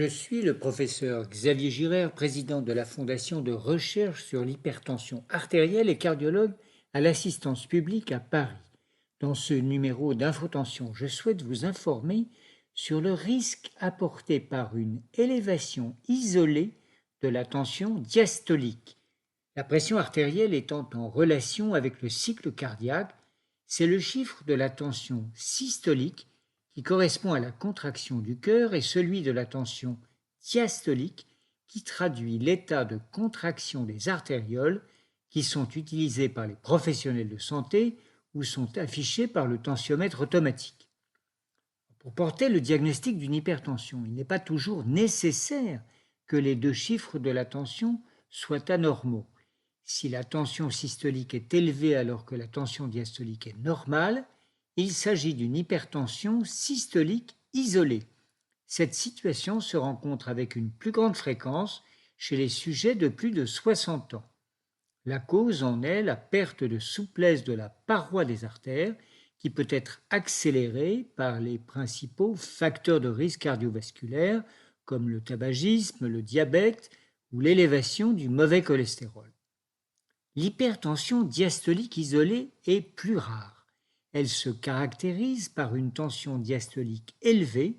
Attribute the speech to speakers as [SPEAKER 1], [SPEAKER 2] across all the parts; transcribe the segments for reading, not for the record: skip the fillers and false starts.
[SPEAKER 1] Je suis le professeur Xavier Girard, président de la Fondation de recherche sur l'hypertension artérielle et cardiologue à l'assistance publique à Paris. Dans ce numéro d'infotension, je souhaite vous informer sur le risque apporté par une élévation isolée de la tension diastolique. La pression artérielle étant en relation avec le cycle cardiaque, c'est le chiffre de la tension systolique qui correspond à la contraction du cœur et celui de la tension diastolique qui traduit l'état de contraction des artérioles qui sont utilisés par les professionnels de santé ou sont affichés par le tensiomètre automatique. Pour porter le diagnostic d'une hypertension, il n'est pas toujours nécessaire que les deux chiffres de la tension soient anormaux. Si la tension systolique est élevée alors que la tension diastolique est normale, il s'agit d'une hypertension systolique isolée. Cette situation se rencontre avec une plus grande fréquence chez les sujets de plus de 60 ans. La cause en est la perte de souplesse de la paroi des artères qui peut être accélérée par les principaux facteurs de risque cardiovasculaire comme le tabagisme, le diabète ou l'élévation du mauvais cholestérol. L'hypertension diastolique isolée est plus rare. Elle se caractérise par une tension diastolique élevée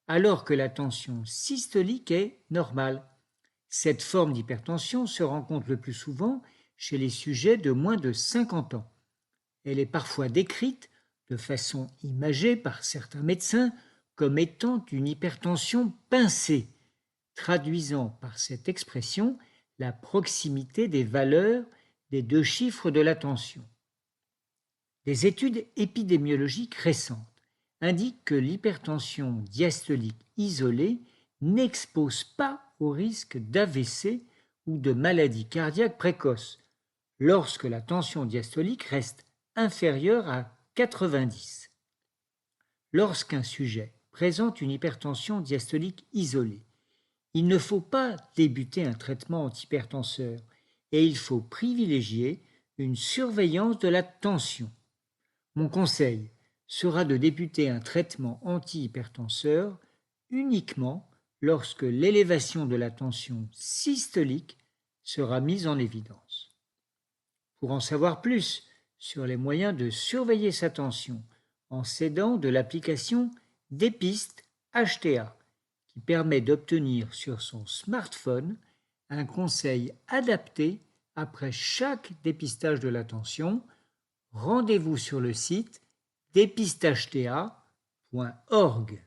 [SPEAKER 1] alors que la tension systolique est normale. Cette forme d'hypertension se rencontre le plus souvent chez les sujets de moins de 50 ans. Elle est parfois décrite de façon imagée par certains médecins comme étant une hypertension pincée, traduisant par cette expression la proximité des valeurs des deux chiffres de la tension. Des études épidémiologiques récentes indiquent que l'hypertension diastolique isolée n'expose pas au risque d'AVC ou de maladie cardiaque précoce lorsque la tension diastolique reste inférieure à 90. Lorsqu'un sujet présente une hypertension diastolique isolée, il ne faut pas débuter un traitement antihypertenseur et il faut privilégier une surveillance de la tension. Mon conseil sera de débuter un traitement antihypertenseur uniquement lorsque l'élévation de la tension systolique sera mise en évidence. Pour en savoir plus sur les moyens de surveiller sa tension en s'aidant de l'application Dépiste HTA, qui permet d'obtenir sur son smartphone un conseil adapté après chaque dépistage de la tension, rendez-vous sur le site dépistageta.org.